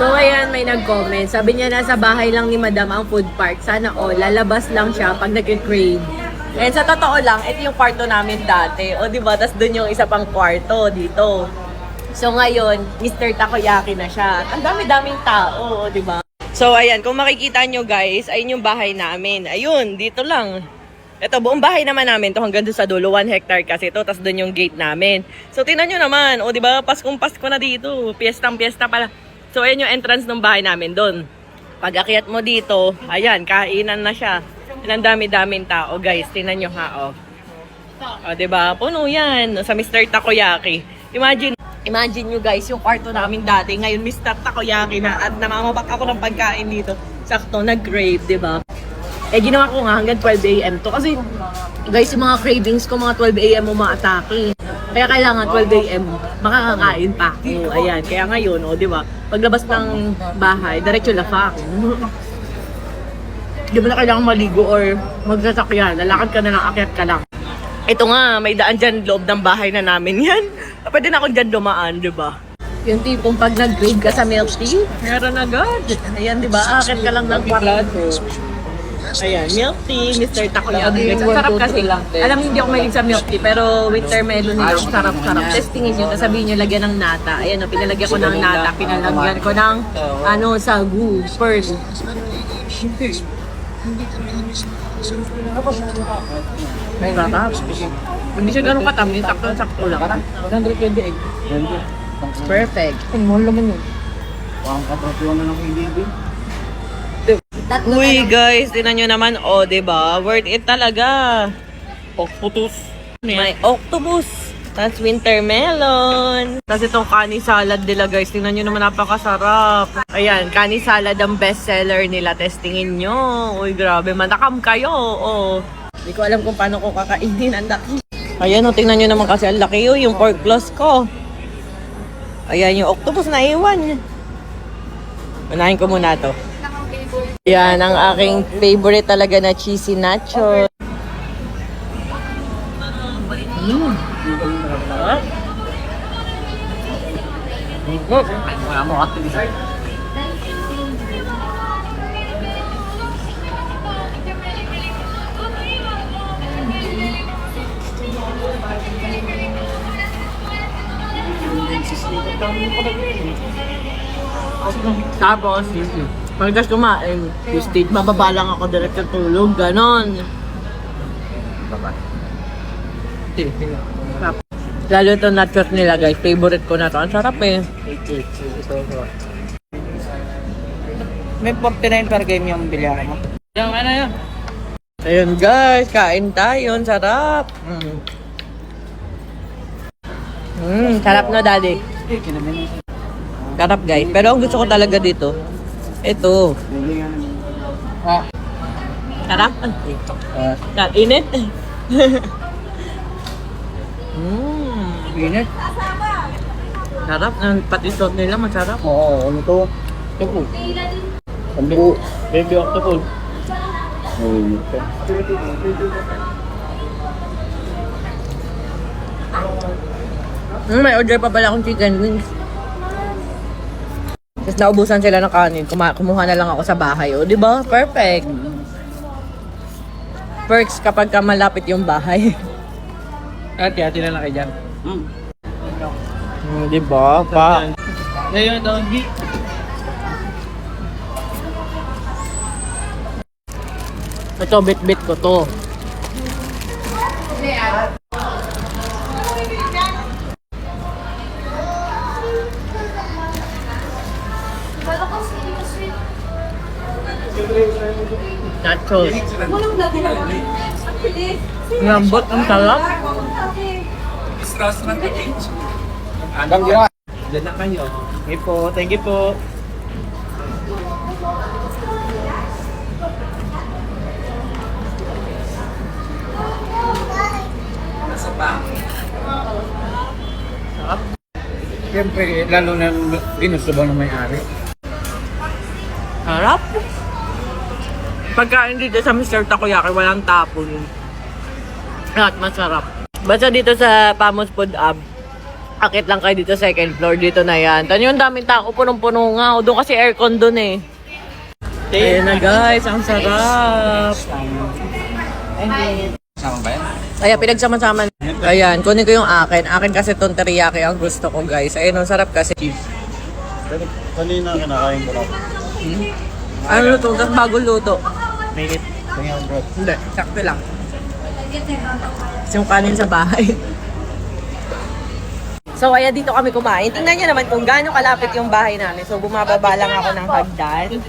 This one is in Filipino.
So ayan, may nag-comment. Sabi niya nasa bahay lang ni Madam ang food park. Sana lalabas lang siya pag nag-crave. And sa totoo lang, ito yung kwarto namin dati. O diba, tas dun yung isa pang kwarto dito. So ngayon, Mr. Takoyaki na siya. Ang dami-daming tao, o diba? So ayan, kung makikita nyo guys, ayun yung bahay namin. Ayun, dito lang. Ito, buong bahay naman namin to hanggang doon sa dulo, 1 hectare kasi ito, tas doon yung gate namin. So tingnan nyo naman, o diba, Paskong Pasko na dito, piyestang-piyesta pala. So ayan yung entrance ng bahay namin doon. Pag akyat mo dito, ayan, kainan na siya. Ang dami-daming tao guys, tingnan nyo ha, o. O diba, puno yan, sa Mr. Takoyaki. Imagine nyo guys, yung kwarto namin dati, ngayon Mr. Takoyaki na at namamabak ako ng pagkain dito. Sakto, nag-crave, diba? Eh, ginawa ko nga hanggang 12 a.m. to. Kasi, guys, yung mga cravings ko, mga 12 a.m. umaatake. Kaya kailangan 12 a.m. makakakain pa. O, ayan. Kaya ngayon, o, di ba? Paglabas ng bahay, diretso lafak. Di mo na kailangan maligo or magsasakyan. Lalakad ka na lang, akyat ka lang. Ito nga, may daan dyan loob ng bahay na namin yan. Pwede na akong dyan dumaan, di ba? Yung tipong pag nag-crave ka sa milk tea, meron agad. Ayan, di ba? Akyat ka lang ng kwarto. Ayan, milk tea, Mr. Takoyaki. Sarap kasi. Alam, hindi ako mahilig sa milk tea, pero winter melon nila, sarap-sarap. Testingin nyo, sabihin nyo, lagyan ng nata. Ayan, pinalagyan ko ng nata, pinalagyan ko ng, sagu, pearl. May sarap. Hindi siya ganun katamis, sakto-sakto lang. 128. Perfect. Ang mahal naman yun. Parang katratuan na ng KDB. Uy guys, tinan nyo naman, diba? Worth it talaga. Octopus. May octopus. Tapos winter melon. Tapos itong kani salad nila guys. Tingnan nyo naman, napakasarap. Ayan, kani salad ang best seller nila. Testingin nyo. Uy, grabe. Manakam kayo. Hindi ko alam kung paano ko kakainin. Ang laki. Ayan, tingnan nyo naman kasi ang laki yung pork claws ko. Ayan, yung octopus na iwan. Unahin ko muna to. Yan, ang aking favorite talaga na cheesy nacho. Wala mo ate. Tapos, pagkas kumain, state, mababa lang ako direct sa tulog, ganon. Lalo itong nachos nila guys, favorite ko na to. Ang sarap eh. May 49 per game yung bilyaran mo. Yung ano yun? Ayun guys, kain tayo. Ang sarap. Sarap na daddy. Sarap guys. Pero ang gusto ko talaga dito, ito. Sarap. Init. Init? Sarap. Pati sauce nila masarap. Oo, ano to? Octopus. Sambu. Baby octopus. May order pa pala akong chicken wings. Tapos naubusan sila ng kanin. Kumuha na lang ako sa bahay. O, di ba? Perfect. Perks kapag ka malapit yung bahay. Hati-hati na lang kayo dyan. Di ba? Pa. Ngayon, doggy. Ito, bit-bit ko to. Nachos. Lambot, ang sarap. Hanggang dyan. Dyan na kayo. Okay po, thank you po. Siyempre, lalo na ginusto ba ng may-ari? Sarap. Pagkain dito sa Mr. Takoyaki, walang tapon. At masarap. Basta dito sa Pamos Food Hub, Akit lang kayo dito second floor, dito na yan. Tanyo yung daming tao, punong-puno nga. O, doon kasi aircon doon eh. Ayan na guys, ang sarap. Sama ba yan? Kaya pinagsama-sama. Ayan, kunin ko yung akin. Akin kasi itong teriyaki ang gusto ko guys. Ayun, ang sarap kasi. Kanina kinakain ko lang. Ano luto? Tapos bagong luto. Minute. 300. Hindi, sakto lang. Kasi yung kanin sa bahay. So, kaya dito kami kumain. Tingnan nyo naman kung gaano kalapit yung bahay namin. So, bumababa lang ako ng hagdan.